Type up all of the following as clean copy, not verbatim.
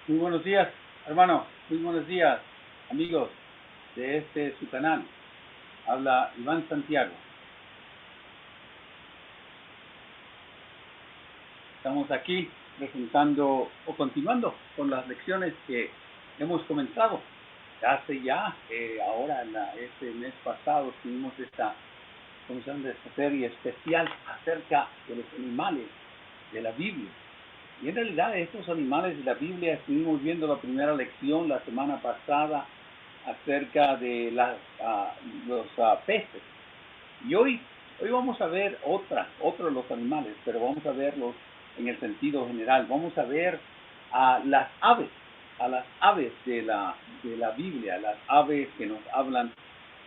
Muy buenos días, hermano. Muy buenos días, amigos de su canal. Habla Iván Santiago. Estamos aquí presentando o continuando con las lecciones que hemos comenzado. Ahora este mes pasado tuvimos comenzando esta serie especial acerca de los animales de la Biblia. Y en realidad estos animales de la Biblia estuvimos viendo la primera lección la semana pasada acerca de los peces. Y hoy vamos a ver otro de los animales, pero vamos a verlos en el sentido general. Vamos a ver a las aves de la Biblia, las aves que nos hablan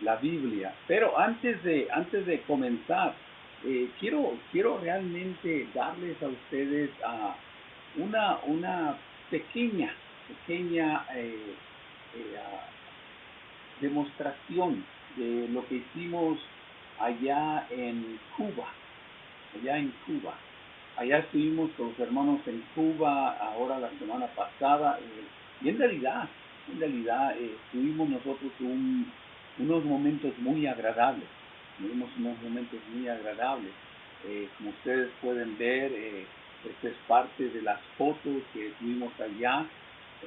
la Biblia. Pero antes de comenzar, quiero realmente darles a ustedes una pequeña demostración de lo que hicimos allá en Cuba, allá en Cuba. Allá estuvimos con los hermanos en Cuba, ahora la semana pasada, y en realidad tuvimos nosotros unos momentos muy agradables, tuvimos unos momentos muy agradables. Como ustedes pueden ver, esta es parte de las fotos que tuvimos allá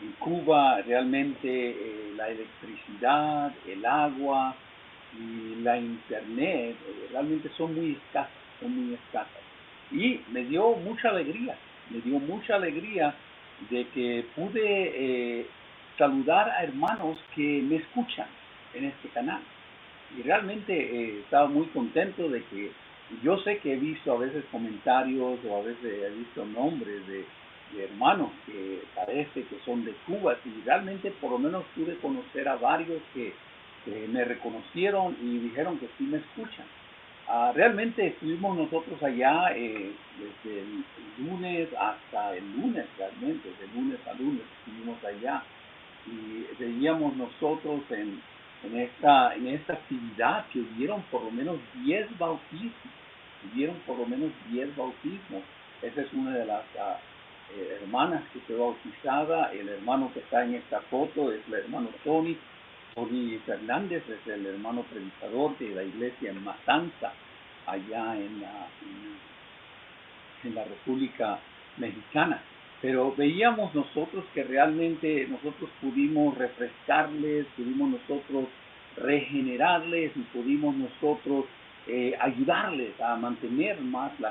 en Cuba. Realmente la electricidad, el agua y la internet realmente son muy escasas. Y me dio mucha alegría de que pude saludar a hermanos que me escuchan en este canal. Y realmente estaba muy contento de que yo sé que he visto a veces comentarios o a veces he visto nombres de hermanos que parece que son de Cuba, y realmente por lo menos pude conocer a varios que me reconocieron y dijeron que sí me escuchan. Realmente estuvimos nosotros allá desde el lunes hasta el lunes, realmente, de lunes a lunes estuvimos allá, y veíamos nosotros en esta actividad que hubieron por lo menos 10 bautismos, hubieron por lo menos 10 bautismos. Esa es una de las hermanas que fue bautizada. El hermano que está en esta foto es el hermano Tony Fernández, es el hermano predicador de la iglesia en Matanza, allá en la República Mexicana. Pero veíamos nosotros que realmente nosotros pudimos refrescarles, pudimos nosotros regenerarles y pudimos nosotros ayudarles a mantener más la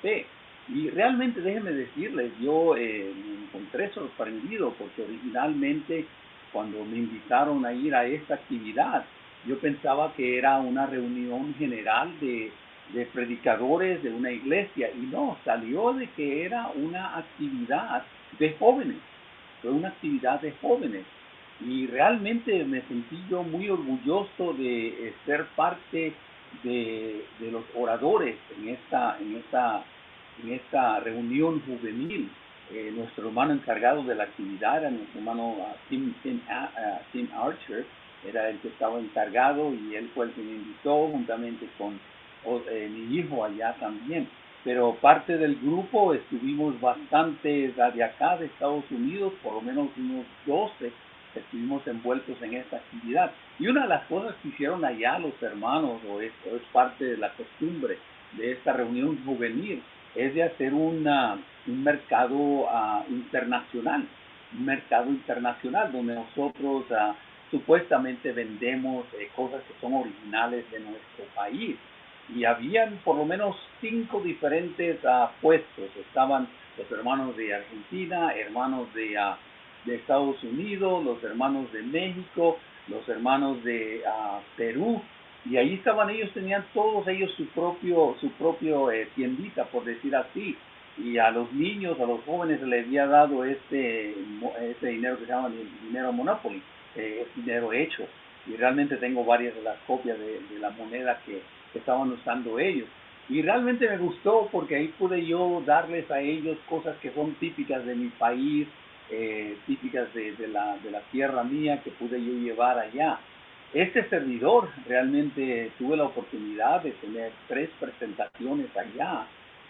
fe. Y realmente déjenme decirles, yo me encontré sorprendido porque originalmente cuando me invitaron a ir a esta actividad, yo pensaba que era una reunión general de predicadores de una iglesia, y no, salió de que era una actividad de jóvenes, fue una actividad de jóvenes. Y realmente me sentí yo muy orgulloso de ser parte de los oradores en esta reunión juvenil. Nuestro hermano encargado de la actividad era nuestro hermano Tim Archer, era el que estaba encargado, y él fue el que me invitó juntamente con mi hijo allá también. Pero parte del grupo estuvimos bastantes de acá de Estados Unidos, por lo menos unos 12 estuvimos envueltos en esta actividad. Y una de las cosas que hicieron allá los hermanos, o es parte de la costumbre de esta reunión juvenil, es de hacer un mercado internacional donde nosotros supuestamente vendemos cosas que son originales de nuestro país. Y habían por lo menos 5 diferentes puestos. Estaban los hermanos de Argentina, hermanos de Estados Unidos, los hermanos de México, los hermanos de Perú, y ahí estaban ellos, tenían todos ellos su propio tiendita, por decir así. Y a los niños, a los jóvenes se les había dado este dinero que se llama dinero Monopoly, es dinero hecho. Y realmente tengo varias de las copias de la moneda que estaban usando ellos. Y realmente me gustó porque ahí pude yo darles a ellos cosas que son típicas de mi país, típicas de la tierra mía, que pude yo llevar allá. Este servidor realmente tuve la oportunidad de tener 3 presentaciones allá,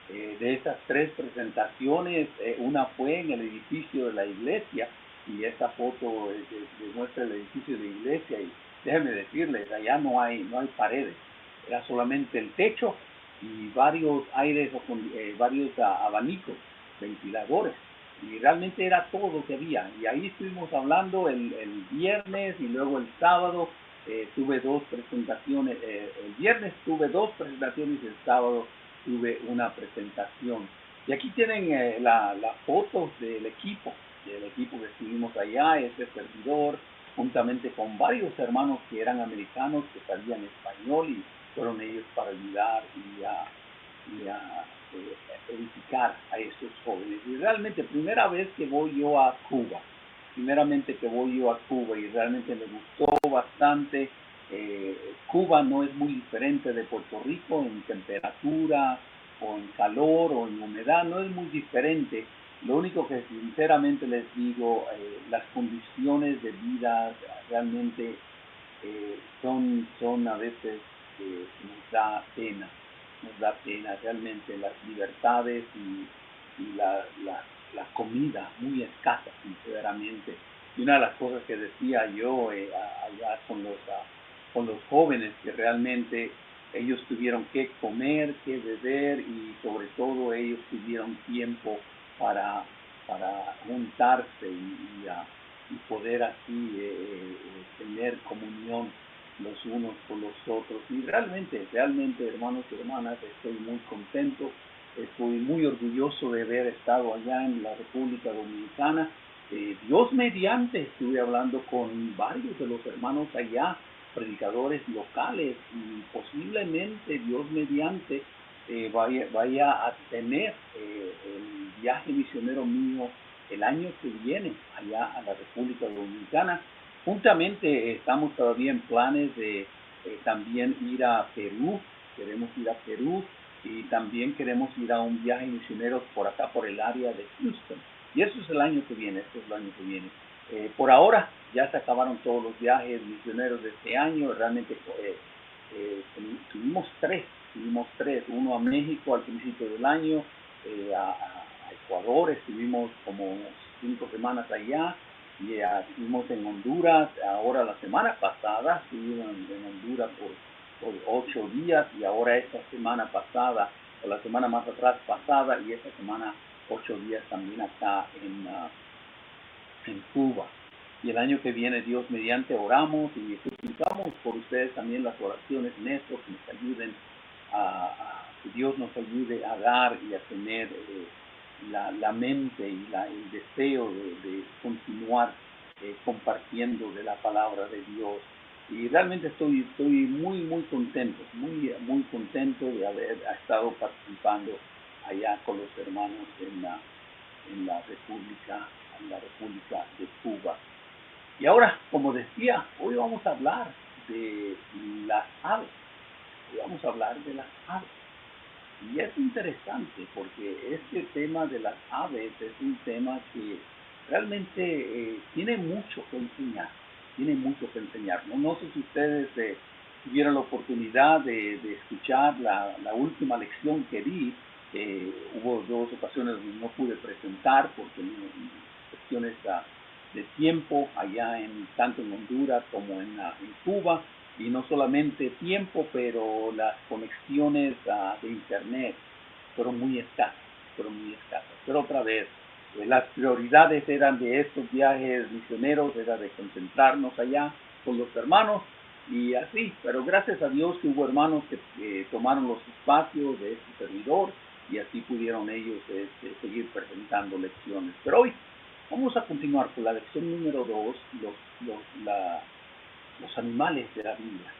De esas 3 presentaciones, una fue en el edificio de la iglesia, y esta foto muestra el edificio de la iglesia, y déjenme decirles, allá no hay paredes, era solamente el techo y varios varios abanicos, ventiladores, y realmente era todo lo que había. Y ahí estuvimos hablando el viernes, y luego el sábado tuve 2 presentaciones. El viernes tuve 2 presentaciones y el sábado tuve una presentación. Y aquí tienen las fotos del equipo que estuvimos allá, este servidor, juntamente con varios hermanos que eran americanos, que sabían español, y fueron ellos para ayudar y edificar a estos jóvenes. Y realmente, primeramente que voy yo a Cuba, y realmente me gustó bastante. Cuba no es muy diferente de Puerto Rico en temperatura, o en calor, o en humedad, no es muy diferente. Lo único que sinceramente les digo, las condiciones de vida realmente son a veces, nos da pena realmente las libertades, y la comida muy escasa, sinceramente. Y una de las cosas que decía yo allá con los jóvenes, que realmente ellos tuvieron que comer, que beber, y sobre todo ellos tuvieron tiempo para, para juntarse y poder así tener comunión los unos con los otros. Y realmente, hermanos y hermanas, estoy muy contento, estoy muy orgulloso de haber estado allá en la República Dominicana. Dios mediante, estuve hablando con varios de los hermanos allá, predicadores locales, y posiblemente Dios mediante vaya a tener el viaje misionero mío el año que viene allá a la República Dominicana. Juntamente estamos todavía en planes de también ir a Perú. Queremos ir a Perú, y también queremos ir a un viaje misionero por acá, por el área de Houston. Y eso es el año que viene, por ahora ya se acabaron todos los viajes misioneros de este año. Realmente tuvimos tres, uno a México al principio del año, a Ecuador, estuvimos como 5 semanas allá, y estuvimos en Honduras. Ahora la semana pasada estuvimos en Honduras por 8 días, y ahora esta semana pasada, o la semana más atrás pasada, y esta semana 8 días también acá en Cuba. Y el año que viene, Dios mediante, oramos y suplicamos por ustedes también las oraciones en esto, que nos ayuden que Dios nos ayude a dar y a tener la mente y el deseo de continuar compartiendo de la palabra de Dios. Y realmente estoy muy contento, muy contento de haber estado participando allá con los hermanos en la República de Cuba. Y ahora, como decía, hoy vamos a hablar de las aves. Hoy vamos a hablar de las aves. Y es interesante porque este tema de las aves es un tema que realmente tiene mucho que enseñar. No sé si ustedes tuvieron la oportunidad de escuchar la última lección que di. Hubo 2 ocasiones donde no pude presentar porque cuestiones de tiempo allá, tanto en Honduras como en Cuba. Y no solamente tiempo, pero las conexiones de internet fueron muy escasas. Pero otra vez, las prioridades eran de estos viajes misioneros, era de concentrarnos allá con los hermanos, y así. Pero gracias a Dios que hubo hermanos que tomaron los espacios de este servidor, y así pudieron ellos seguir presentando lecciones. Pero hoy vamos a continuar con la lección número 2, los animales de la Biblia.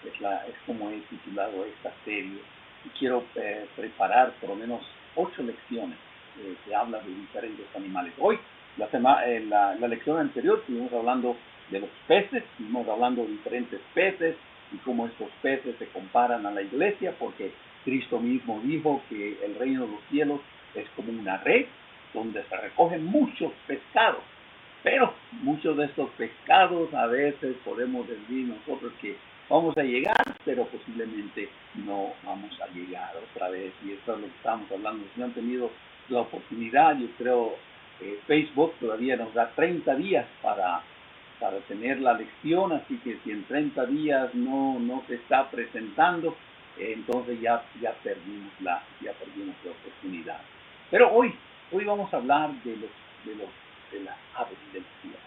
Es como he titulado esta serie, y quiero preparar por lo menos 8 lecciones que hablan de diferentes animales. Hoy, la lección anterior, estuvimos hablando de los peces, estuvimos hablando de diferentes peces y cómo estos peces se comparan a la iglesia, porque Cristo mismo dijo que el reino de los cielos es como una red donde se recogen muchos pescados. Pero muchos de estos pescados a veces podemos decir nosotros que vamos a llegar, pero posiblemente no vamos a llegar otra vez. Y esto es lo que estamos hablando. Si no han tenido la oportunidad, yo creo Facebook todavía nos da 30 días para tener la lección, así que si en 30 días no se está presentando, entonces ya perdimos la oportunidad. Pero hoy vamos a hablar de las aves del cielo,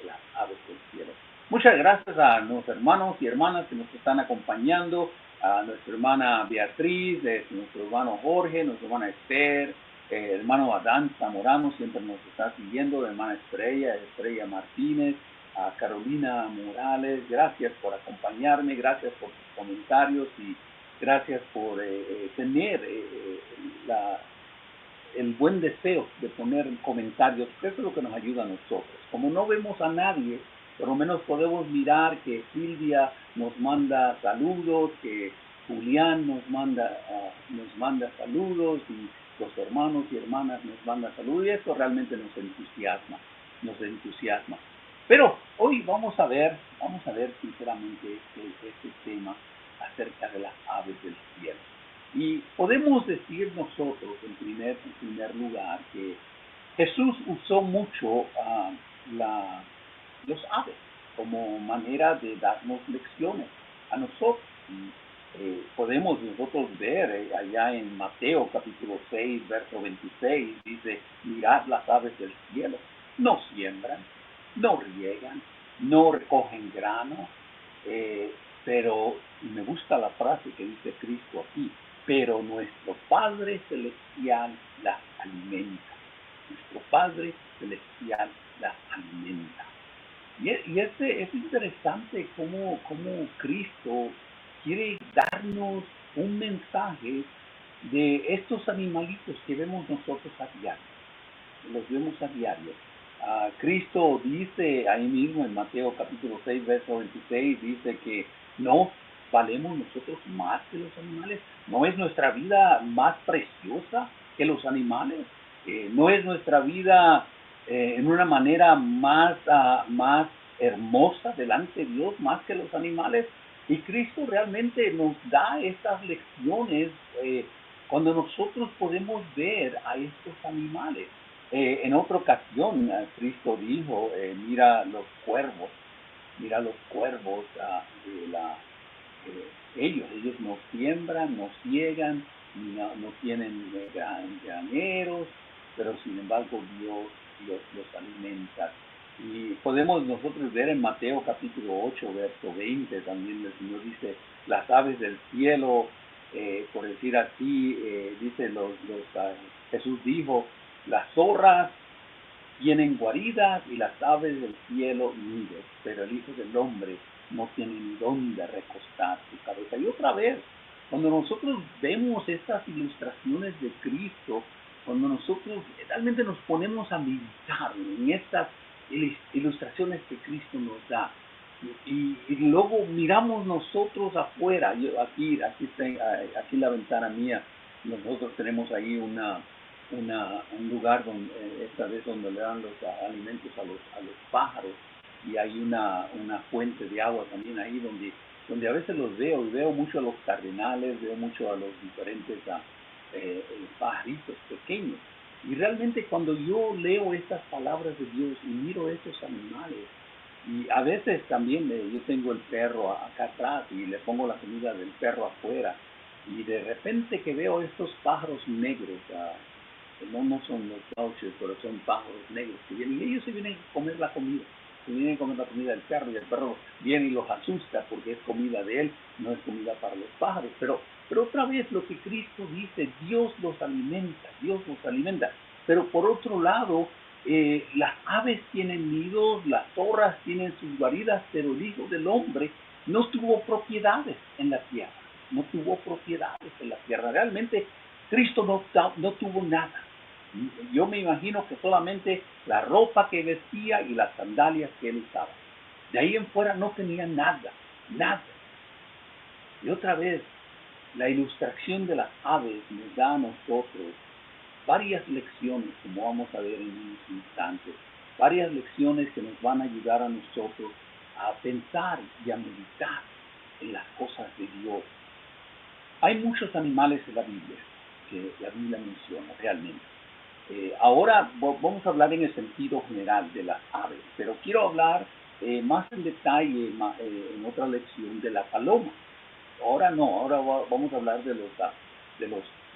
de las aves del cielo. Muchas gracias a los hermanos y hermanas que nos están acompañando, a nuestra hermana Beatriz, nuestro hermano Jorge, nuestra hermana Esther, hermano Adán Zamorano siempre nos está siguiendo, la hermana Estrella Martínez, a Carolina Morales, gracias por acompañarme, gracias por sus comentarios y gracias por tener el buen deseo de poner comentarios, que eso es lo que nos ayuda a nosotros. Como no vemos a nadie, por lo menos podemos mirar que Silvia nos manda saludos, que Julián nos manda saludos y los hermanos y hermanas nos mandan saludos y esto realmente nos entusiasma. Pero hoy vamos a ver sinceramente este tema acerca de las aves del cielo. Y podemos decir nosotros, en primer lugar, que Jesús usó mucho los aves como manera de darnos lecciones a nosotros. Y, podemos nosotros ver allá en Mateo capítulo 6, verso 26, dice, mirad las aves del cielo, no siembran, no riegan, no recogen grano, pero me gusta la frase que dice Cristo aquí, pero nuestro Padre Celestial las alimenta. Nuestro Padre Celestial las alimenta. Y es interesante cómo Cristo quiere darnos un mensaje de estos animalitos que vemos nosotros a diario. Los vemos a diario. Cristo dice ahí mismo en Mateo capítulo 6, verso 26, dice que no valemos nosotros más que los animales. ¿No es nuestra vida más preciosa que los animales? ¿No es nuestra vida en una manera más hermosa delante de Dios más que los animales? Y Cristo realmente nos da estas lecciones cuando nosotros podemos ver a estos animales. En otra ocasión, Cristo dijo, mira los cuervos, ellos no siembran, no ciegan, no tienen graneros, pero sin embargo Dios los alimenta. Y podemos nosotros ver en Mateo capítulo 8, verso 20, también el Señor dice, las aves del cielo, por decir así, dice Jesús dijo, las zorras tienen guaridas y las aves del cielo nidos, pero el Hijo del Hombre no tiene ni dónde recostar su cabeza. Y otra vez, cuando nosotros vemos estas ilustraciones de Cristo, cuando nosotros realmente nos ponemos a meditar en estas ilustraciones que Cristo nos da, y luego miramos nosotros afuera, aquí en la ventana mía, nosotros tenemos ahí un lugar donde esta vez donde le dan los alimentos a los pájaros y hay una fuente de agua también ahí donde a veces los veo y veo mucho a los cardenales, veo mucho a los diferentes pajaritos pequeños y realmente cuando yo leo estas palabras de Dios y miro estos animales y a veces también yo tengo el perro acá atrás y le pongo la comida del perro afuera y de repente que veo estos pájaros negros no son los gauchos, pero son pájaros negros que vienen y ellos se vienen a comer la comida. Se vienen a comer la comida del perro y el perro viene y los asusta porque es comida de él, no es comida para los pájaros. Pero otra vez lo que Cristo dice, Dios los alimenta. Pero por otro lado, las aves tienen nidos, las zorras tienen sus guaridas, pero el Hijo del Hombre no tuvo propiedades en la tierra. Realmente Cristo no tuvo nada. Yo me imagino que solamente la ropa que vestía y las sandalias que él usaba. De ahí en fuera no tenía nada. Y otra vez, la ilustración de las aves nos da a nosotros varias lecciones, como vamos a ver en unos instantes. Varias lecciones que nos van a ayudar a nosotros a pensar y a meditar en las cosas de Dios. Hay muchos animales en la Biblia que la Biblia menciona realmente. Ahora vamos a hablar en el sentido general de las aves, pero quiero hablar más en detalle en otra lección de la paloma. Ahora no, ahora vamos a hablar de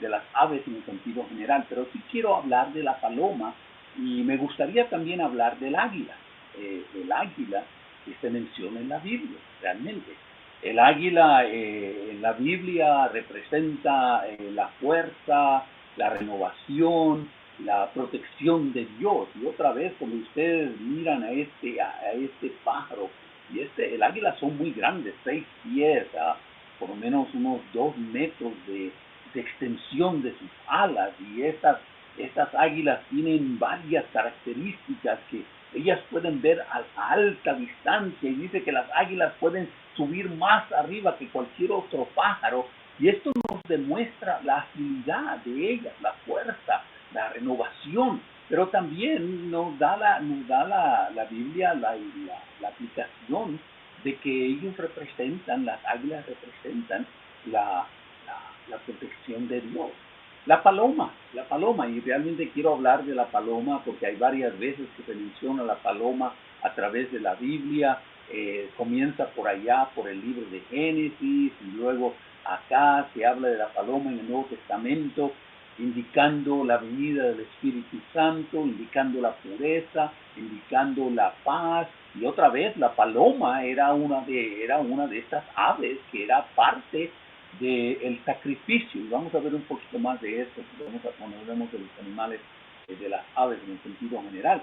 las aves en el sentido general, pero sí quiero hablar de la paloma y me gustaría también hablar del águila. El águila que se menciona en la Biblia, realmente. El águila en la Biblia representa la fuerza, la renovación, la protección de Dios. Y otra vez, cuando ustedes miran a este pájaro, y el águila son muy grandes, 6 pies, por lo menos unos 2 metros de extensión de sus alas, y estas águilas tienen varias características que ellas pueden ver a alta distancia, y dice que las águilas pueden subir más arriba que cualquier otro pájaro, y esto nos demuestra la agilidad de ellas, la fuerza, la renovación, pero también nos da la Biblia la aplicación de que ellos representan, las águilas representan la, la protección de Dios. La paloma, y realmente quiero hablar de la paloma porque hay varias veces que se menciona la paloma a través de la Biblia. Comienza por allá, por el libro de Génesis, y luego acá se habla de la paloma en el Nuevo Testamento, indicando la venida del Espíritu Santo, indicando la pureza, indicando la paz. Y otra vez la paloma era una de estas aves que era parte del sacrificio. Y vamos a ver un poquito más de eso cuando hablemos de los animales, de las aves en el sentido general.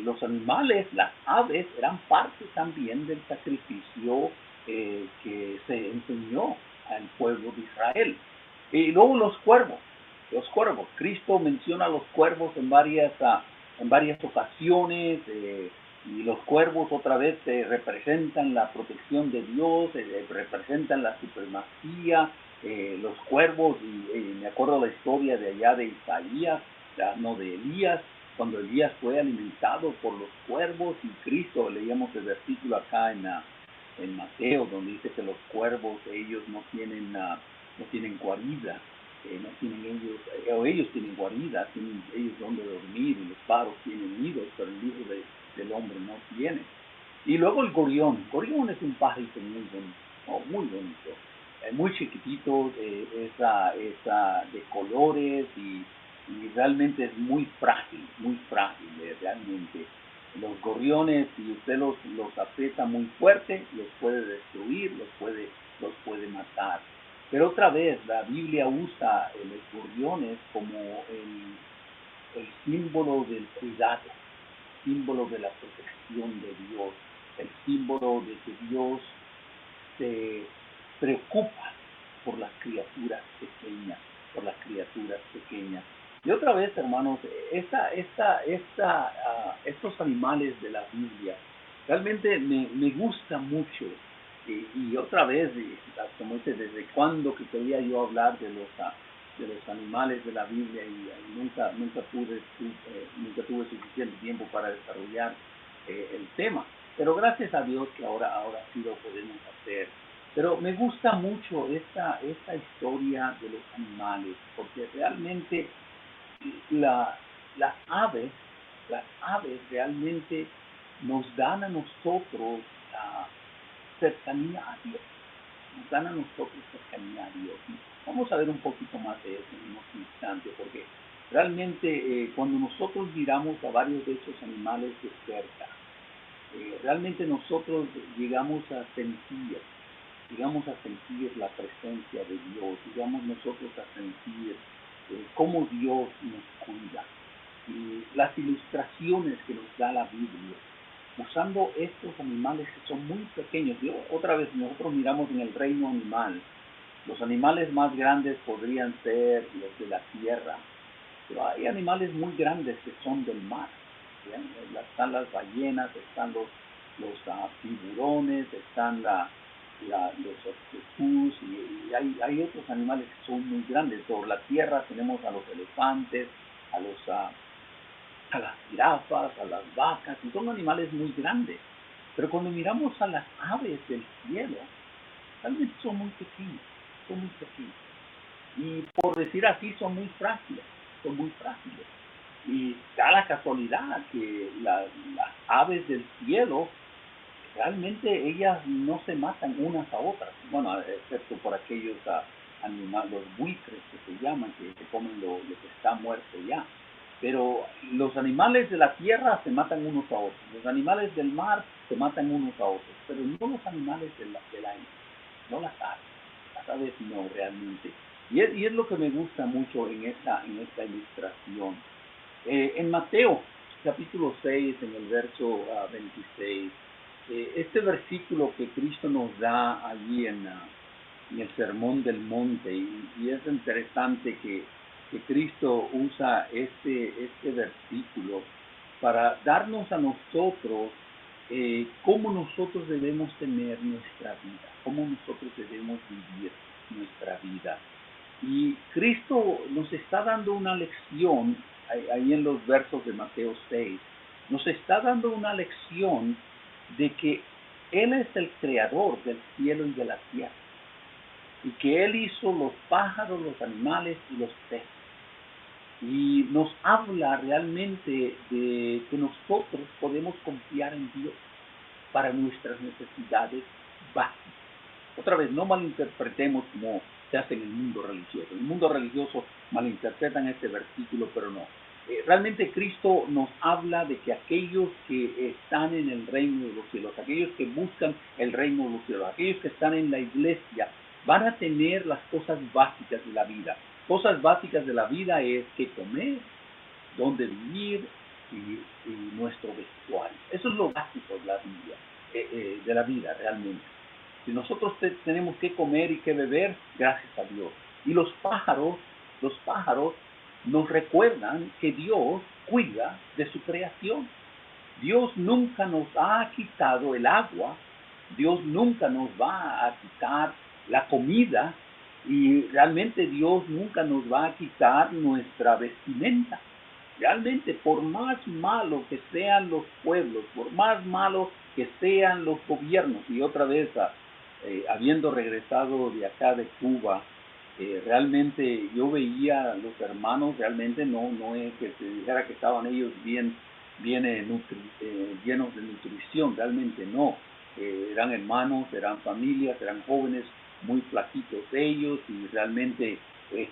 Los animales, las aves, eran parte también del sacrificio que se enseñó al pueblo de Israel. Y luego los cuervos. Cristo menciona a los cuervos en varias ocasiones. Y los cuervos otra vez representan la protección de Dios, representan la supremacía. Los cuervos, y me acuerdo la historia de allá de Isaías, no, de Elías, cuando Elías fue alimentado por los cuervos, y Cristo, leíamos el versículo acá en Mateo, donde dice que los cuervos, ellos no tienen guarida, no tienen ellos tienen guarida, tienen ellos donde dormir, y los pájaros tienen nidos, pero el Hijo del Hombre no tiene. Y luego el gorrión es un pajarito muy bonito, muy chiquitito, de colores, y realmente es muy frágil, realmente. Los gorriones, si usted los aprieta muy fuerte, los puede destruir, los puede matar. Pero otra vez, la Biblia usa los gorriones como el símbolo del cuidado, símbolo de la protección de Dios, el símbolo de que Dios se preocupa por las criaturas pequeñas. Y otra vez, hermanos, estos animales de la Biblia realmente me gusta mucho. Y otra vez, como dice, desde cuando que quería yo hablar de los animales de la Biblia, y nunca tuve suficiente tiempo para desarrollar el tema. Pero gracias a Dios que ahora sí lo podemos hacer. Pero me gusta mucho esta historia de los animales, porque realmente la, las aves, realmente nos dan a nosotros cercanía a Dios. Vamos a ver un poquito más de eso en unos instantes, porque realmente cuando nosotros miramos a varios de estos animales de cerca, realmente nosotros llegamos a sentir la presencia de Dios, llegamos nosotros a sentir cómo Dios nos cuida. Y las ilustraciones que nos da la Biblia, usando estos animales que son muy pequeños. Otra vez, nosotros miramos en el reino animal, los animales más grandes podrían ser los de la tierra, pero hay animales muy grandes que son del mar. ¿Bien? Están las ballenas, están los tiburones, están los octopus, y hay otros animales que son muy grandes. Por la tierra tenemos a los elefantes, a las jirafas, a las vacas, y son animales muy grandes. Pero cuando miramos a las aves del cielo, realmente son muy pequeños. Y por decir así, son muy frágiles. Y da la casualidad que las aves del cielo, realmente ellas no se matan unas a otras, bueno, excepto por aquellos animales, los buitres que se llaman, que se comen lo que está muerto ya. Pero los animales de la tierra se matan unos a otros, los animales del mar se matan unos a otros, pero no los animales del aire, no las aves no realmente. Y es lo que me gusta mucho en esta ilustración. En Mateo, capítulo 6, en el verso 26, este versículo que Cristo nos da allí en el Sermón del Monte, y es interesante que Cristo usa este versículo para darnos a nosotros cómo nosotros debemos tener nuestra vida, cómo nosotros debemos vivir nuestra vida. Y Cristo nos está dando una lección, ahí en los versos de Mateo 6, nos está dando una lección de que Él es el creador del cielo y de la tierra, y que Él hizo los pájaros, los animales y los peces. Y nos habla realmente de que nosotros podemos confiar en Dios para nuestras necesidades básicas. Otra vez, no malinterpretemos como se hace en el mundo religioso. En el mundo religioso malinterpretan este versículo, pero no. Realmente Cristo nos habla de que aquellos que están en el reino de los cielos, aquellos que buscan el reino de los cielos, aquellos que están en la iglesia, van a tener las cosas básicas de la vida. Cosas básicas de la vida es qué comer, dónde vivir y nuestro vestuario. Eso es lo básico de la vida realmente. Si nosotros tenemos que comer y que beber, gracias a Dios. Y los pájaros nos recuerdan que Dios cuida de su creación. Dios nunca nos ha quitado el agua, Dios nunca nos va a quitar la comida y realmente Dios nunca nos va a quitar nuestra vestimenta. Realmente, por más malo que sean los pueblos, por más malo que sean los gobiernos, y otra vez, habiendo regresado de acá de Cuba, realmente yo veía a los hermanos, realmente no es que se dijera que estaban ellos bien llenos de nutrición, realmente no. Eran hermanos, eran familias, eran jóvenes muy flaquitos ellos, y realmente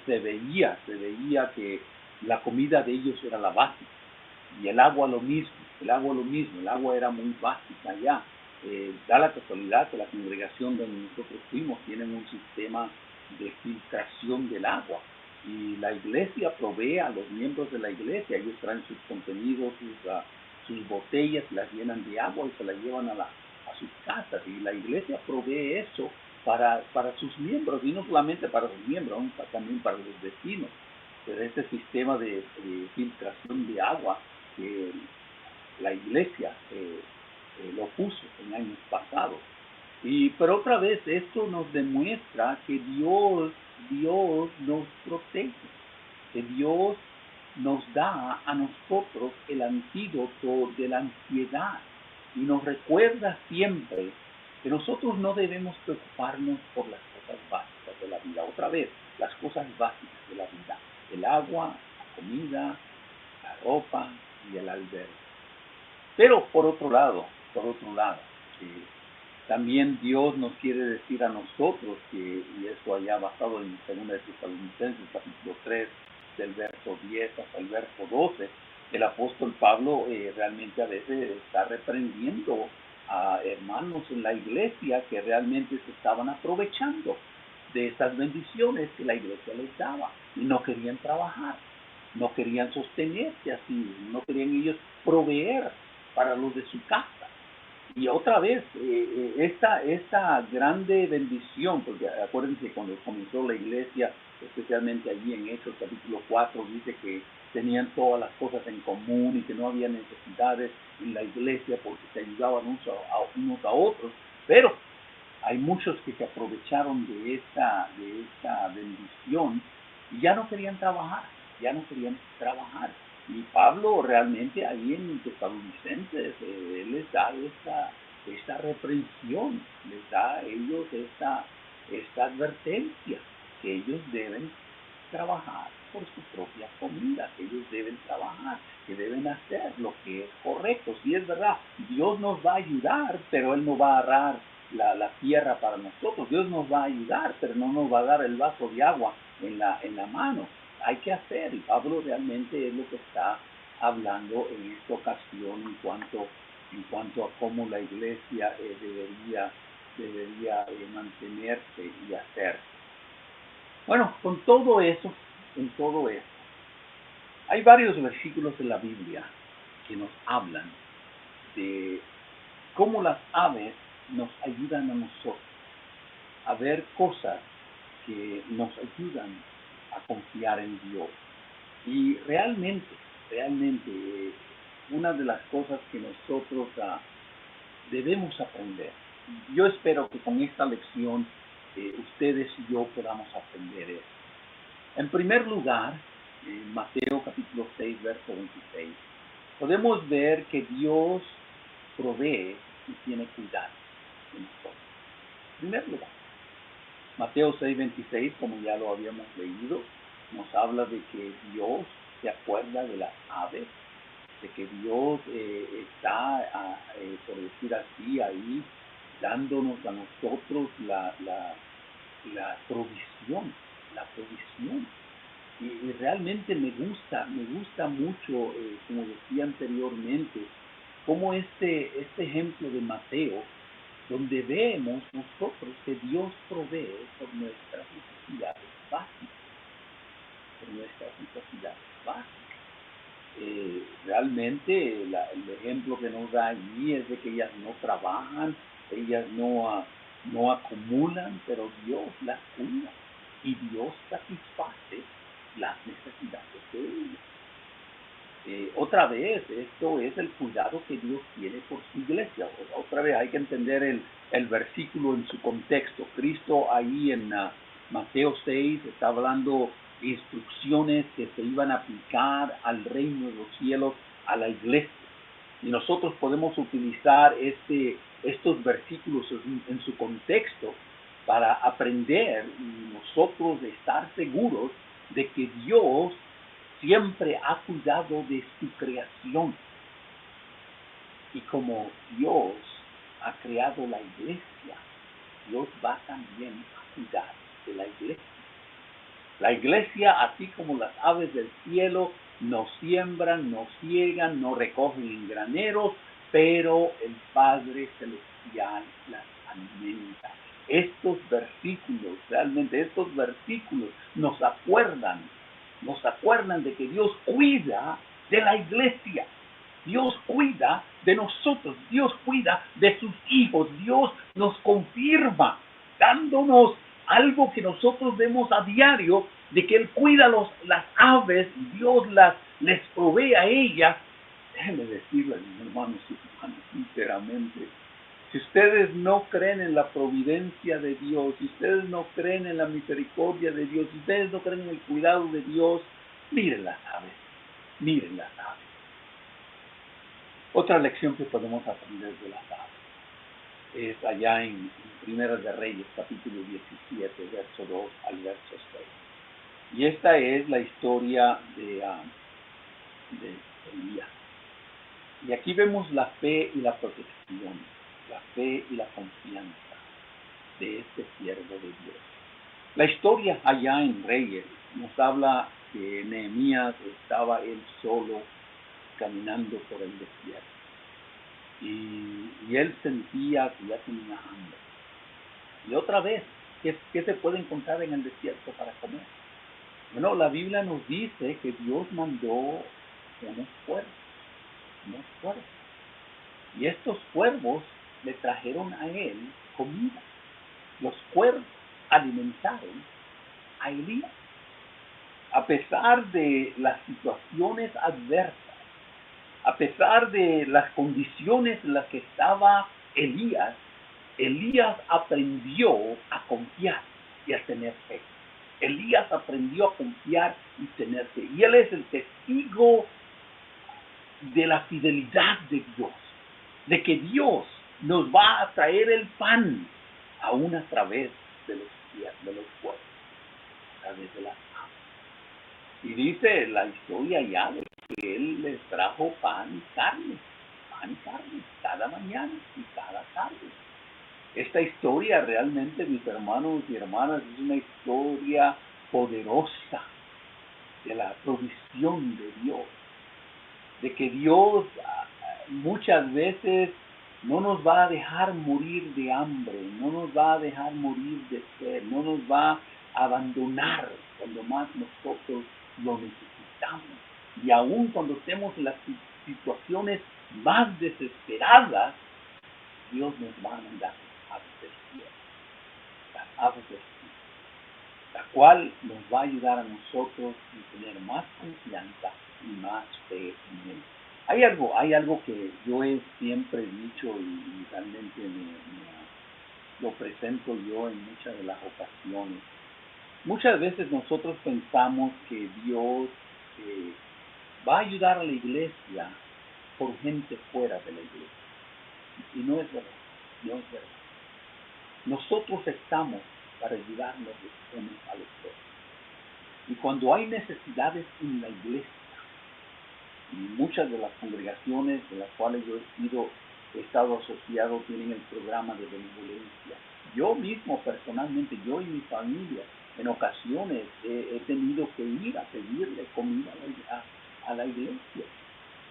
se veía que la comida de ellos era la básica, y el agua lo mismo, el agua era muy básica ya. Da la casualidad que la congregación donde nosotros fuimos tienen un sistema de filtración del agua, y la iglesia provee a los miembros de la iglesia, ellos traen sus contenidos, sus botellas, las llenan de agua y se las llevan a sus casas, y la iglesia provee eso para sus miembros, y no solamente para sus miembros, también para los vecinos. Pero este sistema de filtración de agua que la iglesia lo puso en años pasados. Pero otra vez esto nos demuestra que Dios nos protege, que Dios nos da a nosotros el antídoto de la ansiedad, y nos recuerda siempre que nosotros no debemos preocuparnos por las cosas básicas de la vida. Otra vez, las cosas básicas de la vida: el agua, la comida, la ropa y el albergue. Pero por otro lado, también Dios nos quiere decir a nosotros y esto allá basado en 2 de Tesalonicenses, capítulo 3, del verso 10 hasta el verso 12, el apóstol Pablo realmente a veces está reprendiendo a hermanos en la iglesia que realmente se estaban aprovechando de estas bendiciones que la iglesia les daba, y no querían trabajar, no querían sostenerse así, no querían ellos proveer para los de su casa. Y otra vez, esta grande bendición, porque acuérdense cuando comenzó la iglesia, especialmente allí en Hechos capítulo 4, dice que tenían todas las cosas en común y que no había necesidades en la iglesia porque se ayudaban unos a otros. Pero hay muchos que se aprovecharon de esta bendición y ya no querían trabajar. Y Pablo realmente ahí en Tesalonicenses, él les da esta reprensión, les da a ellos esta advertencia, que ellos deben trabajar por su propia comida, que ellos deben trabajar, que deben hacer lo que es correcto. Si es verdad, Dios nos va a ayudar, pero Él no va a agarrar la tierra para nosotros. Dios nos va a ayudar, pero no nos va a dar el vaso de agua en la mano. Hay que hacer, y Pablo realmente es lo que está hablando en esta ocasión en cuanto a cómo la iglesia debería mantenerse y hacer. Bueno, con todo eso, hay varios versículos en la Biblia que nos hablan de cómo las aves nos ayudan a nosotros a ver cosas que nos ayudan a confiar en Dios. Y realmente, una de las cosas que nosotros debemos aprender, yo espero que con esta lección ustedes y yo podamos aprender eso. En primer lugar, en Mateo capítulo 6, verso 26, podemos ver que Dios provee y tiene cuidado de nosotros. En primer lugar, Mateo 6, 26, como ya lo habíamos leído, nos habla de que Dios se acuerda de las aves, de que Dios está, por decir así, ahí dándonos a nosotros la provisión, Y realmente me gusta mucho, como decía anteriormente, como este ejemplo de Mateo, donde vemos nosotros que Dios provee por nuestras necesidades básicas, realmente el ejemplo que nos da allí es de que ellas no trabajan, ellas no acumulan, pero Dios las cuida y Dios satisface las necesidades de ellas. Otra vez, esto es el cuidado que Dios tiene por su iglesia. Otra vez hay que entender el versículo en su contexto. Cristo ahí en Mateo 6 está hablando de instrucciones que se iban a aplicar al reino de los cielos, a la iglesia. Y nosotros podemos utilizar estos versículos en su contexto para aprender y nosotros estar seguros de que Dios siempre ha cuidado de su creación. Y como Dios ha creado la iglesia, Dios va también a cuidar de la iglesia. La iglesia, así como las aves del cielo, no siembran, no ciegan, no recogen en graneros, pero el Padre Celestial las alimenta. Estos versículos nos acuerdan de que Dios cuida de la iglesia. Dios cuida de nosotros, Dios cuida de sus hijos, Dios nos confirma, dándonos algo que nosotros vemos a diario, de que Él cuida las aves, Dios les provee a ellas. Déjenme decirles, mis hermanos y hermanas, sinceramente, si ustedes no creen en la providencia de Dios, si ustedes no creen en la misericordia de Dios, si ustedes no creen en el cuidado de Dios, miren las aves. Otra lección que podemos aprender de las aves es allá en Primera de Reyes, capítulo 17, verso 2 al verso 6. Y esta es la historia de Elías. Y aquí vemos la fe y la protección, la fe y la confianza de este siervo de Dios. La historia allá en Reyes nos habla que Nehemías estaba él solo caminando por el desierto. Y él sentía que ya tenía hambre. Y otra vez, ¿qué se puede encontrar en el desierto para comer? Bueno, la Biblia nos dice que Dios mandó unos cuervos. Y estos cuervos le trajeron a él comida. Los cuervos alimentaron a Elías. A pesar de las situaciones adversas, a pesar de las condiciones en las que estaba Elías aprendió a confiar y a tener fe. Elías aprendió a confiar y tener fe. Y él es el testigo de la fidelidad de Dios, de que Dios nos va a traer el pan aún a través de los pies de los pueblos, a través de las aves. Y dice la historia ya de que él les trajo pan y carne, cada mañana y cada tarde. Esta historia realmente, mis hermanos y hermanas, es una historia poderosa de la provisión de Dios, de que Dios muchas veces no nos va a dejar morir de hambre, no nos va a dejar morir de sed, no nos va a abandonar cuando más nosotros lo necesitamos. Y aun cuando estemos en las situaciones más desesperadas, Dios nos va a mandar las aves del cielo, la cual nos va a ayudar a nosotros a tener más confianza y más fe en Él. Hay algo que yo he siempre dicho y realmente lo presento yo en muchas de las ocasiones. Muchas veces nosotros pensamos que Dios va a ayudar a la iglesia por gente fuera de la iglesia. Y no es verdad, no es verdad. Nosotros estamos para ayudarnos los unos a los otros. Y cuando hay necesidades en la iglesia, y muchas de las congregaciones de las cuales yo he estado asociado tienen el programa de benevolencia. Yo mismo personalmente, yo y mi familia, en ocasiones he tenido que ir a pedirle comida a la iglesia.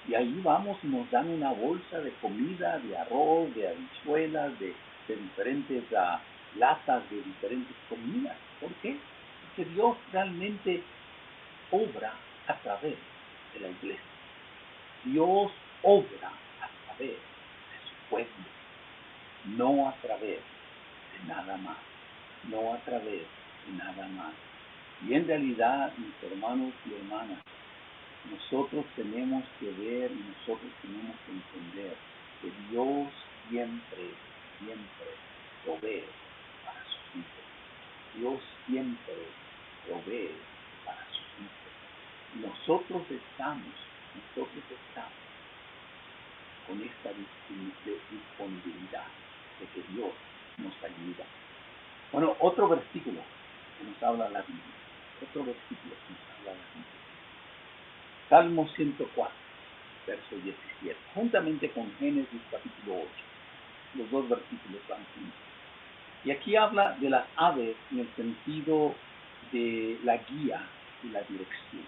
Y ahí vamos y nos dan una bolsa de comida, de arroz, de habichuelas, de diferentes latas de diferentes comidas. ¿Por qué? Porque Dios realmente obra a través de la iglesia. Dios obra a través de su pueblo, no a través de nada más, no a través de nada más. Y en realidad, mis hermanos y hermanas, nosotros tenemos que ver y nosotros tenemos que entender que Dios siempre provee para sus hijos. Dios siempre provee para sus hijos. Y nosotros estamos con esta disponibilidad de que Dios nos ayuda. Bueno, otro versículo que nos habla la Biblia. Salmo 104, verso 17, juntamente con Génesis capítulo 8. Los dos versículos van juntos. Y aquí habla de las aves en el sentido de la guía y la dirección.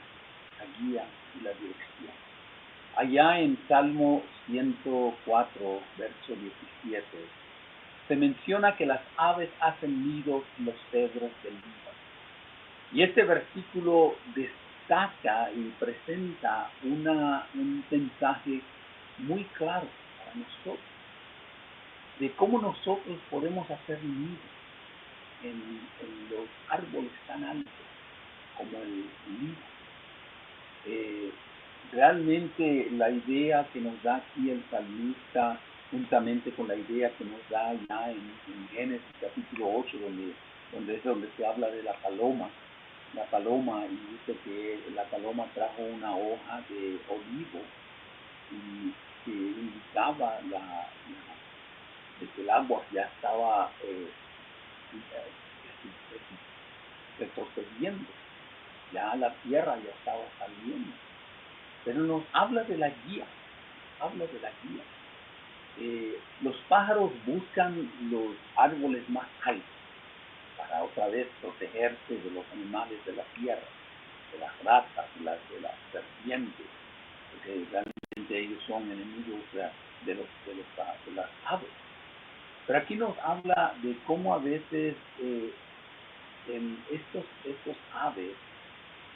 La guía y la dirección. Allá en Salmo 104, verso 17, se menciona que las aves hacen nidos en los cedros del Líbano. Y este versículo destaca y presenta un mensaje muy claro para nosotros, de cómo nosotros podemos hacer nidos en los árboles tan altos como el Líbano. Realmente la idea que nos da aquí el salmista, juntamente con la idea que nos da ya en Génesis capítulo 8, donde se habla de la paloma, y dice que la paloma trajo una hoja de olivo y que indicaba de que el agua ya estaba retrocediendo, ya la tierra ya estaba saliendo. Pero nos habla de la guía, los pájaros buscan los árboles más altos para otra vez protegerse de los animales de la tierra, de las ratas, de las serpientes, porque realmente ellos son enemigos de las aves. Pero aquí nos habla de cómo a veces en estos aves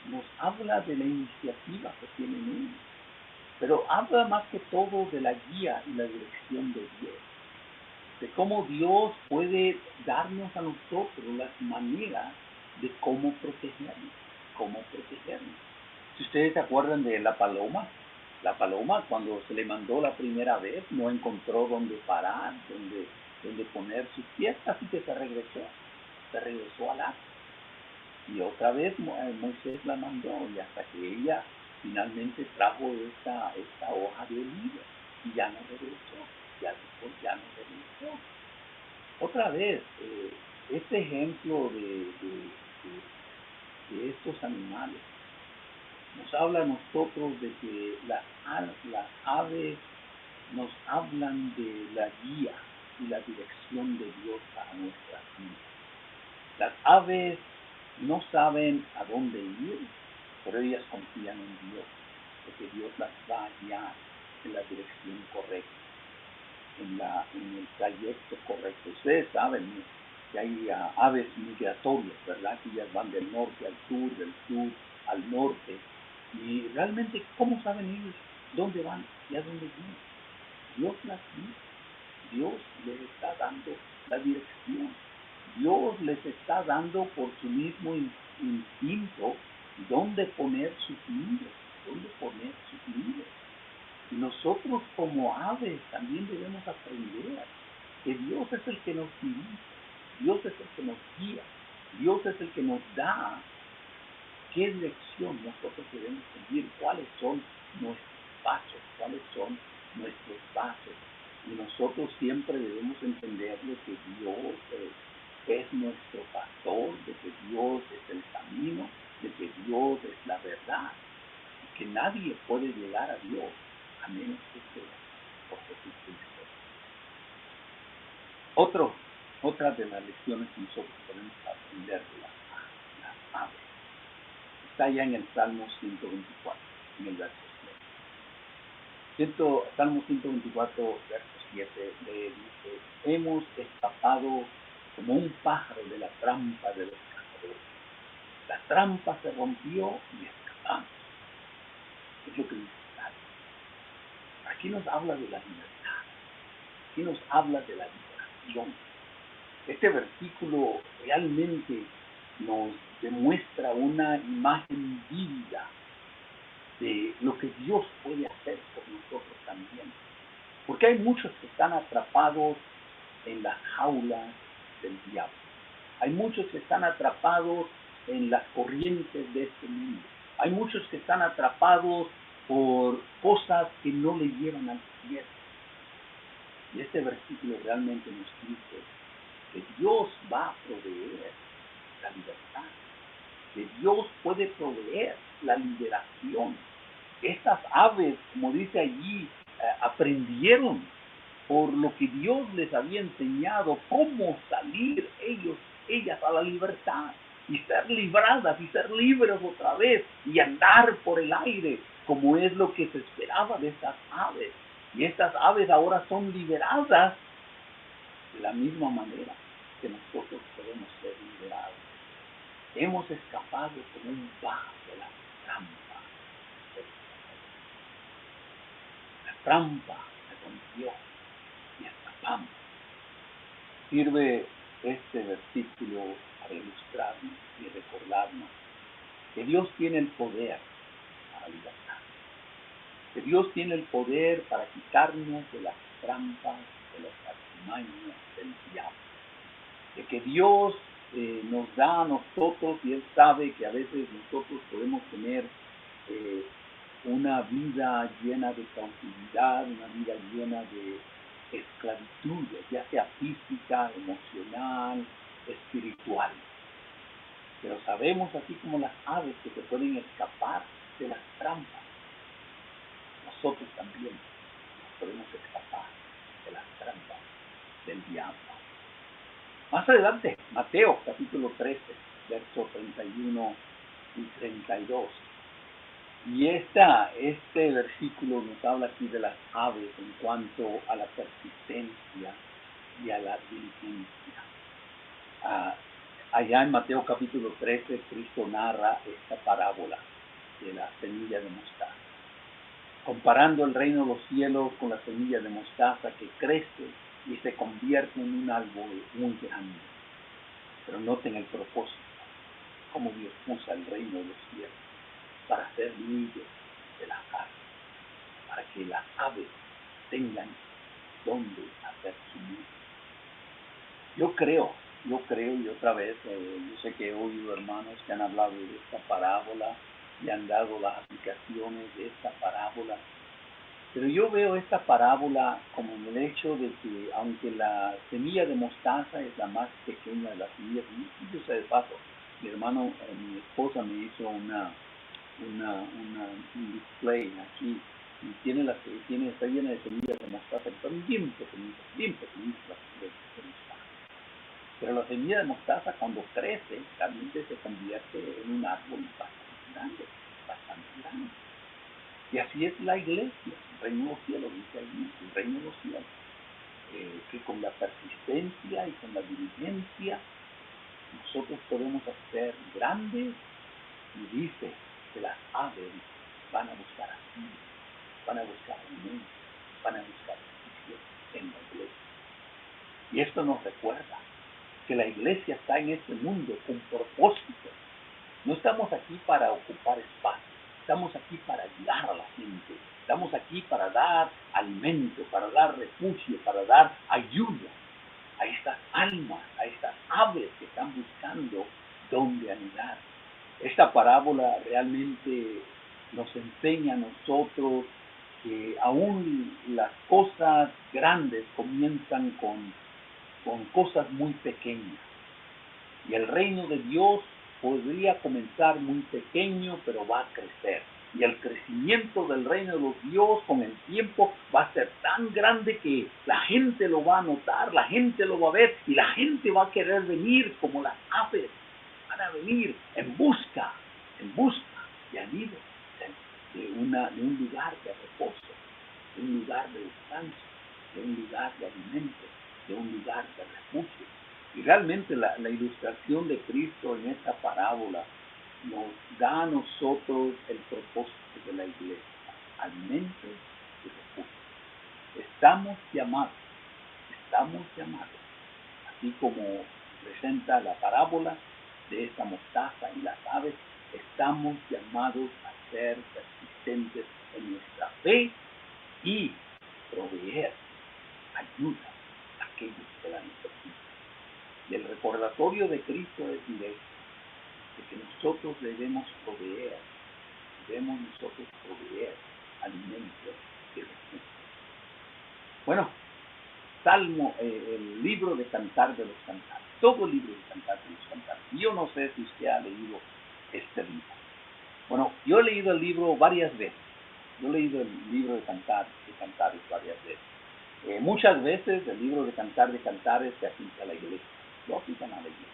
nos habla de la iniciativa que tienen ellos, pero habla más que todo de la guía y la dirección de Dios, de cómo Dios puede darnos a nosotros las maneras de cómo protegernos. Si ustedes se acuerdan de la paloma cuando se le mandó la primera vez no encontró dónde parar, dónde poner sus pies, así que se regresó al arca. Y otra vez Moisés la mandó y hasta que ella finalmente trajo esta hoja de olivo y ya no regresó. Otra vez este ejemplo de estos animales nos habla a nosotros de que las aves nos hablan de la guía y la dirección de Dios para nuestras vidas. Las aves no saben a dónde ir, pero ellas confían en Dios, porque Dios las va a guiar en la dirección correcta, en el trayecto correcto. Ustedes saben, ¿no?, que hay aves migratorias, ¿verdad? Que ellas van del norte del sur al norte. Y realmente, ¿cómo saben ellos dónde van y a dónde vienen? Dios las guía. Dios les está dando la dirección. Dios les está dando por su mismo instinto dónde poner sus nidos, dónde poner sus nidos. Y nosotros como aves también debemos aprender que Dios es el que nos dirige, Dios es el que nos guía, Dios es el que nos da qué dirección nosotros debemos seguir, cuáles son nuestros pasos, cuáles son nuestros pasos. Y nosotros siempre debemos entender de que Dios es nuestro pastor, de que Dios es el camino, de que Dios es la verdad, y que nadie puede llegar a Dios a menos que sea por Jesucristo. Otra de las lecciones que nosotros podemos aprender de las aves está allá en el Salmo 124, en el verso 7. Salmo 124, verso 7, le dice: hemos escapado como un pájaro de la trampa de los cazadores. La trampa se rompió y escapamos. Es lo que dice el Salmo. Aquí nos habla de la libertad. Aquí nos habla de la liberación. Este versículo realmente nos demuestra una imagen vívida de lo que Dios puede hacer por nosotros también. Porque hay muchos que están atrapados en las jaulas del diablo. Hay muchos que están atrapados en las corrientes de este mundo. Hay muchos que están atrapados por cosas que no le llevan al cielo. Y este versículo realmente nos dice que Dios va a proveer la libertad, que Dios puede proveer la liberación. Estas aves, como dice allí, aprendieron por lo que Dios les había enseñado cómo salir ellas a la libertad y ser libradas y ser libres otra vez y andar por el aire, como es lo que se esperaba de estas aves. Y estas aves ahora son liberadas de la misma manera que nosotros podemos ser liberados. Hemos escapado como un pájaro de la trampa. La trampa se rompió y escapamos. Sirve este versículo para ilustrarnos y recordarnos que Dios tiene el poder para libertar, que Dios tiene el poder para quitarnos de las trampas, de las artimañas del diablo, de que Dios nos da a nosotros, y Él sabe que a veces nosotros podemos tener una vida llena de cautividad, una vida llena de esclavitud, ya sea física, emocional, espiritual. Pero sabemos, así como las aves que se pueden escapar de las trampas, nosotros también nos podemos escapar de las trampas del diablo. Más adelante, Mateo capítulo 13, versos 31 y 32. Y este versículo nos habla aquí de las aves en cuanto a la persistencia y a la diligencia. Allá en Mateo capítulo 13, Cristo narra esta parábola de la semilla de mostaza, comparando el reino de los cielos con la semilla de mostaza que crece y se convierte en un árbol muy grande. Pero noten el propósito, cómo Dios usa el reino de los cielos para hacer nidos de las aves, para que las aves tengan donde hacer su nido. Yo creo, y otra vez, yo sé que he oído hermanos que han hablado de esta parábola y han dado las aplicaciones de esta parábola, Pero yo veo esta parábola como el hecho de que aunque la semilla de mostaza es la más pequeña de las semillas, y yo sé de paso, mi hermano, mi esposa me hizo un display aquí y está llena de semillas de mostaza, que son bien pequeñitas las semillas de mostaza. Pero la semilla de mostaza cuando crece realmente se convierte en un árbol bastante grande, bastante grande. Y así es la iglesia, el reino de los cielos, dice ahí, el reino de los cielos, que con la persistencia y con la diligencia nosotros podemos hacer grandes, y dice que las aves van a buscar así, van a buscar alimento, van a buscar justicia en la iglesia. Y esto nos recuerda que la iglesia está en este mundo con propósito. No estamos aquí para ocupar espacio, estamos aquí para ayudar a la gente, estamos aquí para dar alimento, para dar refugio, para dar ayuda a estas almas, a estas aves que están buscando dónde anidar. Esta parábola realmente nos enseña a nosotros que aún las cosas grandes comienzan con cosas muy pequeñas. Y el reino de Dios podría comenzar muy pequeño, pero va a crecer. Y el crecimiento del reino de los Dios con el tiempo va a ser tan grande que la gente lo va a notar, la gente lo va a ver y la gente va a querer venir como las aves. Van a venir en busca de anillo, de un lugar de reposo, de un lugar de descanso, de un lugar de alimento, de un lugar de refugio. Y realmente la ilustración de Cristo en esta parábola nos da a nosotros el propósito de la iglesia, alimento y refugio. Estamos llamados, así como presenta la parábola de esta mostaza y las aves, estamos llamados a ser persistentes en nuestra fe y proveer ayuda a aquellos que la necesitan. Y el recordatorio de Cristo es directo, de que nosotros debemos proveer alimento y refugio. Bueno, el libro de Cantar de los Cantares, todo el libro de Cantar de los Cantares. Yo no sé si usted ha leído este libro. Bueno, yo he leído el libro varias veces. Yo he leído el libro de Cantares varias veces. Muchas veces el libro de Cantares se aplica a la iglesia. Lo aplican a la iglesia.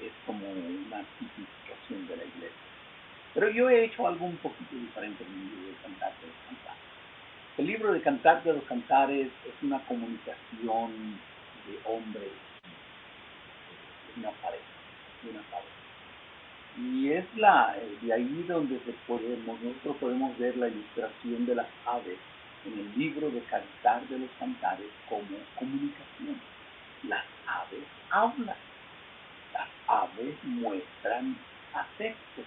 Es como una tipificación de la iglesia. Pero yo he hecho algo un poquito diferente en el libro de Cantar de los Cantares. El libro de Cantar de los Cantares es una comunicación de hombres, de una pareja. Y es de ahí donde nosotros podemos ver la ilustración de las aves en el libro de Cantar de los Cantares como comunicación. Las aves hablan, las aves muestran afecto,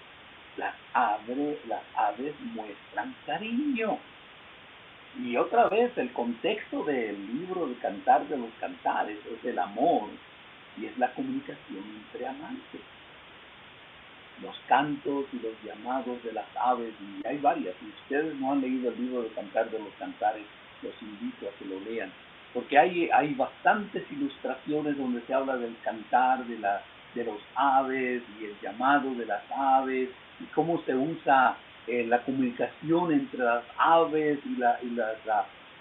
las aves muestran cariño. Y otra vez, el contexto del libro de Cantar de los Cantares es el amor y es la comunicación entre amantes. Los cantos y los llamados de las aves, y hay varias. Si ustedes no han leído el libro de Cantar de los Cantares, los invito a que lo lean, porque hay bastantes ilustraciones donde se habla del cantar de los aves y el llamado de las aves y cómo se usa la comunicación entre las aves y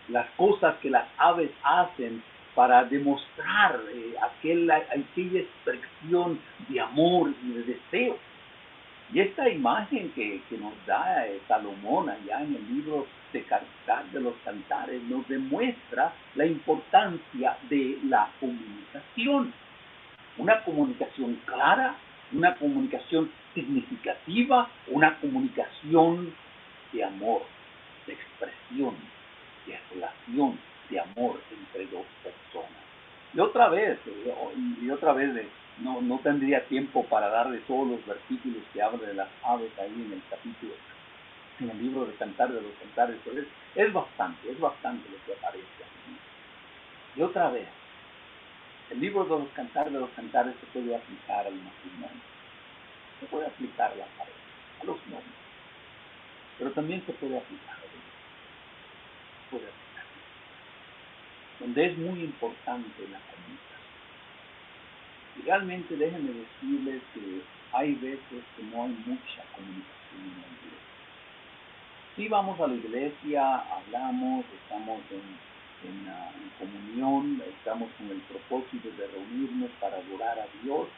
las cosas que las aves hacen para demostrar aquella expresión de amor y de deseo. Y esta imagen que nos da Salomón allá en el libro de Cantar de los Cantares nos demuestra la importancia de la comunicación. Una comunicación clara, una comunicación significativa, una comunicación de amor, de expresión, de relación, de amor entre dos personas. Y otra vez, no tendría tiempo para darle todos los versículos que habla de las aves ahí en el capítulo, en el libro de Cantar de los Cantares, pero es bastante lo que aparece aquí. Y otra vez, el libro de los Cantar de los Cantares se puede aplicar al matrimonio, se puede aplicar a la pareja, a los novios, pero también se puede aplicar a Dios. donde es muy importante la comunicación. Y realmente déjenme decirles que hay veces que no hay mucha comunicación en la iglesia. Sí vamos a la iglesia, hablamos, estamos en comunión, estamos con el propósito de reunirnos para adorar a Dios,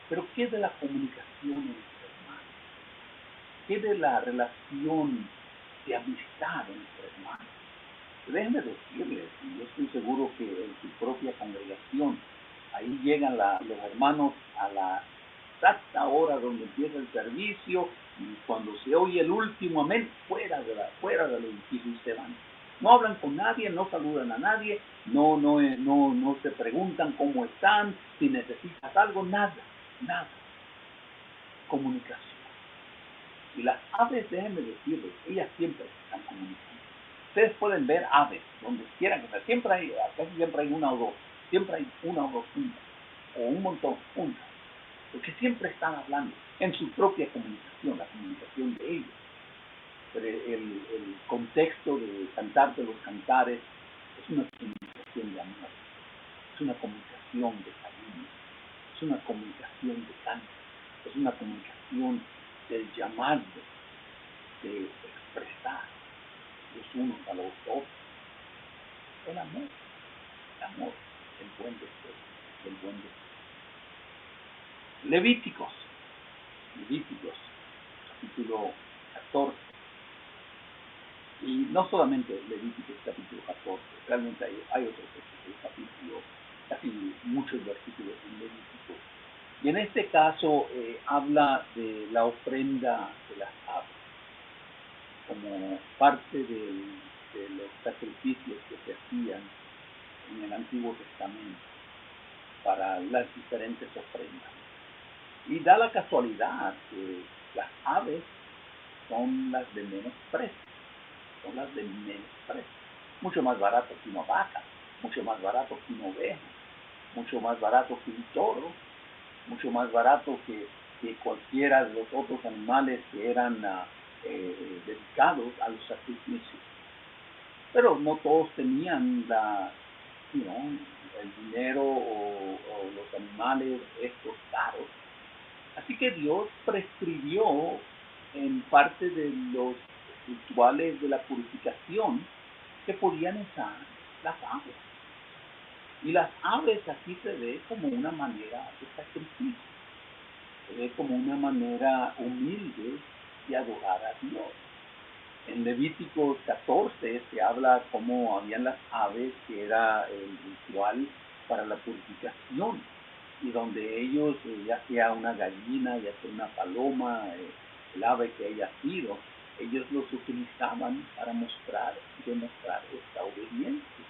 pero ¿qué de la comunicación entre hermanos? ¿Qué de la relación de amistad entre hermanos? Déjenme decirles, y yo estoy seguro que en su propia congregación, ahí llegan los hermanos a la exacta hora donde empieza el servicio, y cuando se oye el último amén, fuera del edificio y se van. No hablan con nadie, no saludan a nadie, no se preguntan cómo están, si necesitas algo, nada. Comunicación. Y las aves, déjenme decirles, ellas siempre están comunicando. Ustedes pueden ver aves donde quiera que sea, casi siempre hay una o dos, siempre hay una o dos juntas, o un montón juntas, porque siempre están hablando en su propia comunicación, la comunicación de ellos. Pero el contexto de cantar de los cantares es una comunicación de amor, es una comunicación de cariño, es una comunicación de canto, es una comunicación del llamado, de expresar los unos a los otros. El amor, el buen deseo, el buen deseo. Levíticos, capítulo 14. Y no solamente Levíticos capítulo 14, realmente hay otros capítulos, casi muchos versículos en Levíticos. Y en este caso habla de la ofrenda de las aves, como parte de los sacrificios que se hacían en el Antiguo Testamento para las diferentes ofrendas. Y da la casualidad que las aves son las de menos precio, mucho más barato que una vaca, mucho más barato que una oveja, mucho más barato que un toro, mucho más barato que cualquiera de los otros animales que eran dedicados a los sacrificios. Pero no todos tenían el dinero o los animales estos caros. Así que Dios prescribió en parte de los rituales de la purificación que podían usar las aves. Y las aves aquí se ve como una manera de sacrificio, se ve como una manera humilde de adorar a Dios. En Levítico 14 se habla cómo habían las aves, que era el ritual para la purificación, y donde ellos, ya sea una gallina, ya sea una paloma, el ave que haya sido, ellos los utilizaban para demostrar esta obediencia.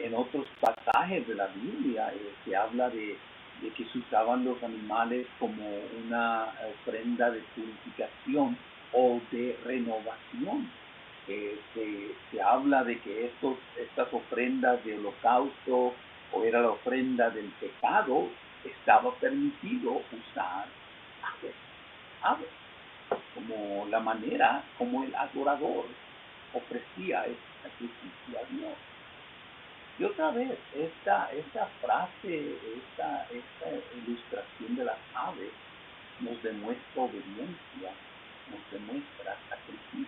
En otros pasajes de la Biblia se habla de que se usaban los animales como una ofrenda de purificación o de renovación. Se habla de que estas ofrendas de holocausto o era la ofrenda del pecado, estaba permitido usar aves, como la manera como el adorador ofrecía este sacrificio a Dios. Y otra vez, esta frase, esta ilustración de las aves nos demuestra obediencia, nos demuestra sacrificio,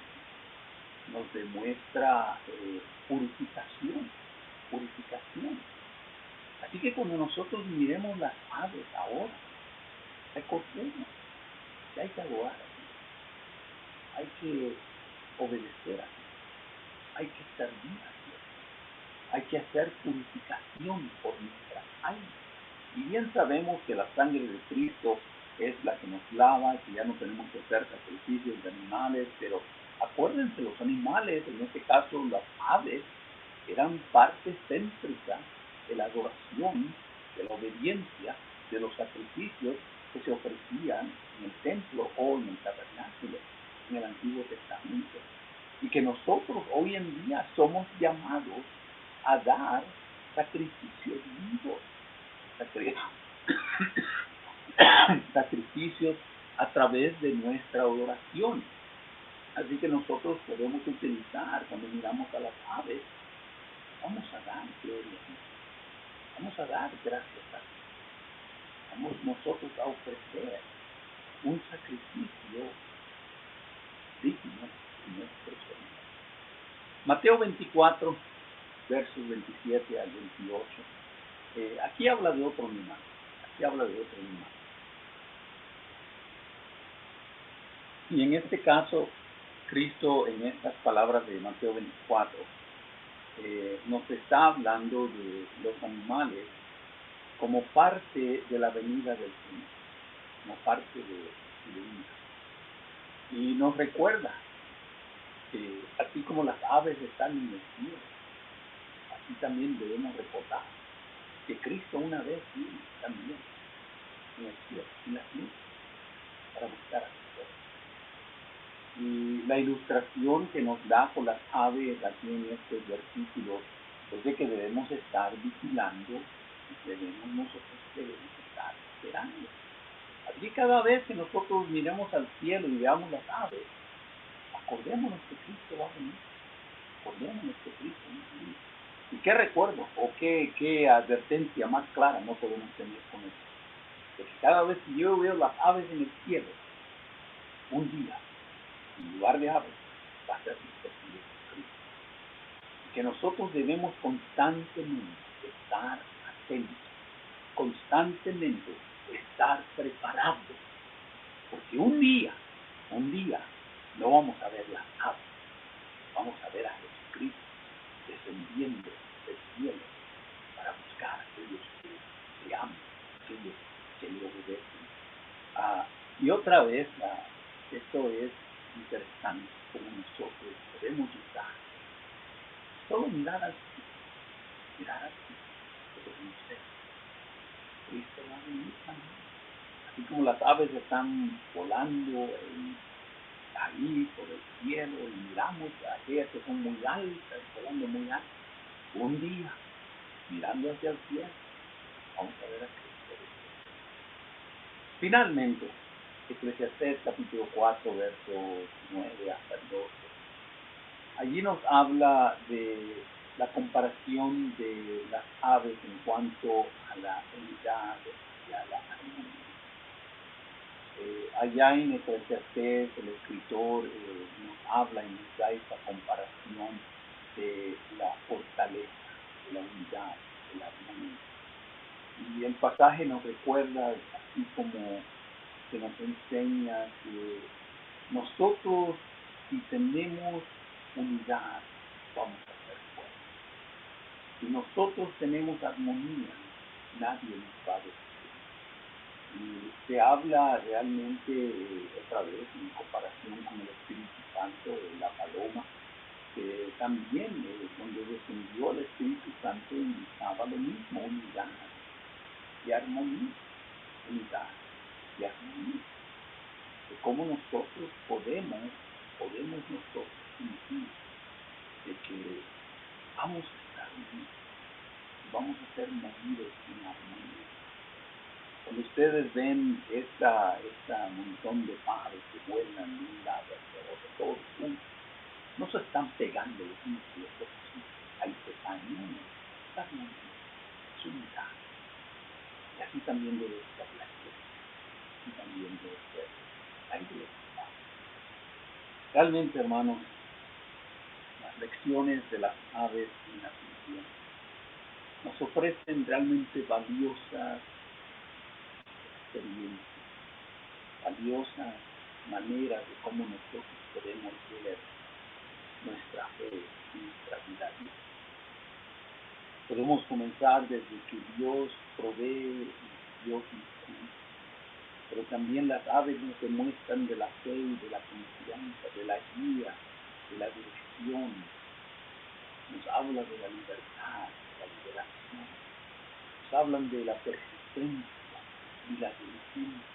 nos demuestra purificación. Así que cuando nosotros miremos las aves ahora, recordemos que hay que adorar a Dios, hay que obedecer a Dios, hay que servir a Dios, hay que hacer purificación por nuestras almas. Y bien sabemos que la sangre de Cristo es la que nos lava, que ya no tenemos que hacer sacrificios de animales, pero acuérdense, los animales, en este caso las aves, eran parte céntrica de la adoración, de la obediencia, de los sacrificios que se ofrecían en el templo o en el tabernáculo, en el Antiguo Testamento. Y que nosotros hoy en día somos llamados a dar sacrificios vivos, sacrificios a través de nuestra adoración. Así que nosotros podemos utilizar, cuando miramos a las aves, vamos a dar gloria a Dios. Vamos a dar gracias a Dios. Vamos nosotros a ofrecer un sacrificio digno de nuestro Señor. Mateo 24, versos 27 al 28. Aquí habla de otro animal. Y en este caso, Cristo, en estas palabras de Mateo 24, nos está hablando de los animales como parte de la venida del Señor, como parte de su venida. Y nos recuerda que así como las aves están en el cielo, así también debemos recordar que Cristo una vez vino también en el cielo, en las nubes, para buscar a su pueblo. Y la ilustración que nos da con las aves aquí en estos versículos es de que debemos estar vigilando, nosotros debemos estar esperando. Así cada vez que nosotros miremos al cielo y veamos las aves, acordémonos que Cristo va a venir. Acordémonos que Cristo va a venir. ¿Y qué recuerdo o qué advertencia más clara no podemos tener con esto? De que cada vez que yo veo las aves en el cielo, un día, en lugar de aves, va a ser nuestro Señor Cristo. Y que nosotros debemos constantemente estar atentos, constantemente estar preparados, porque un día, no vamos a ver las aves, vamos a ver a Jesucristo descendiendo del cielo para buscar a aquellos que le aman, aquellos que le obedecen. Y otra vez, esto es interesante, como nosotros podemos usar solo mirar al cielo, reconocer Cristo va a venir también. Así como las aves están volando ahí por el cielo y miramos a aquellas que son muy altas, volando muy altas, un día, mirando hacia el cielo, vamos a ver a Cristo. Finalmente, Eclesiastés capítulo 4, verso 9 hasta el 12. Allí nos habla de la comparación de las aves en cuanto a la unidad y a la armonía. Allá en Eclesiastés el escritor nos habla y nos da esta comparación de la fortaleza, de la unidad, de la armonía. Y el pasaje nos recuerda, así como que nos enseña que nosotros, si tenemos unidad, vamos a ser fuertes. Si nosotros tenemos armonía, nadie nos va a destruir. Y se habla realmente, otra vez, en comparación con el Espíritu Santo, de la paloma, que también donde descendió el Espíritu Santo indicaba lo mismo, unidad y armonía, unidad y armonía. De cómo nosotros podemos nosotros sentir de que vamos a estar unidos, vamos a ser movidos en armonía. Cuando ustedes ven esta montón de pájaros que vuelan de un lado hacia otro, todos juntos, no se están pegando los unos a los otros, ahí se están uniendo, están unidos, es unidad. Y así también debe ser la iglesia, así también debe ser la iglesia. Realmente, hermanos, las lecciones de las aves en la Biblia nos ofrecen realmente valiosas experiencias, valiosas maneras de cómo nosotros podemos ver nuestra fe y nuestra vida. Podemos comenzar desde que Dios provee y Dios nos cuida, pero también las aves nos demuestran de la fe y de la confianza, de la guía, de la dirección. Nos habla de la libertad, de la liberación. Nos hablan de la persistencia y la diligencia.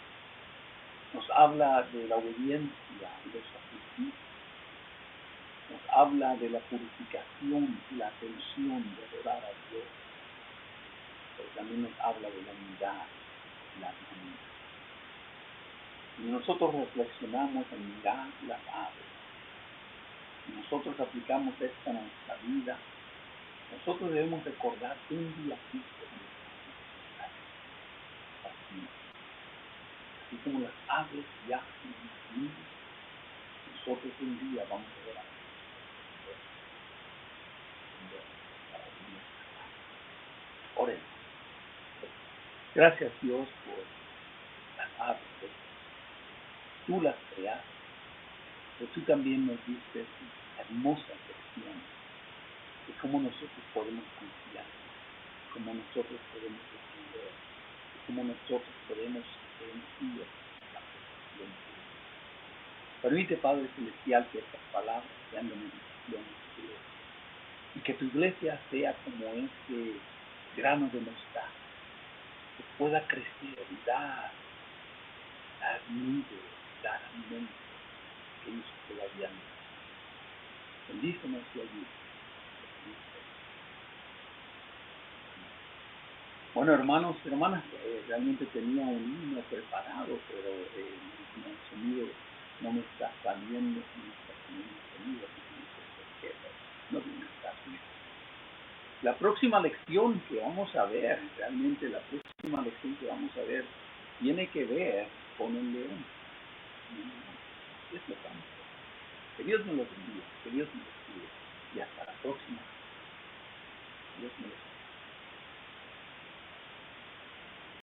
Nos habla de la obediencia y los sacrificios. Nos habla de la purificación y la atención de adorar a Dios. Pero también nos habla de la unidad y la armonía. Y nosotros reflexionamos en mirar las aves. Y nosotros aplicamos esto a nuestra vida. nosotros debemos recordar un día Cristo, así como las aves yacen en los nidos, nosotros un día vamos a ver a Oremos. Gracias, Dios, por las aves. Tú las creaste, pero tú también nos diste hermosas lecciones de cómo nosotros podemos confiar, cómo nosotros podemos defender, cómo nosotros podemos sentir la protección. Permite, Padre Celestial, que estas palabras sean de meditación y que tu iglesia sea como ese grano de mostaza, que pueda crecer y dar nido, dar alimento que ellos todavía no. Bendícenos y ayúdanos. Bueno, hermanos y hermanas, realmente tenía un himno preparado, pero el sonido no me está saliendo, sonido, no tiene caso. La próxima lección que vamos a ver, realmente la próxima lección que vamos a ver, tiene que ver con el león. Es lo tanto. Que Dios me los bendiga, que Dios me los cuide. Y hasta la próxima. Dios me los bendiga.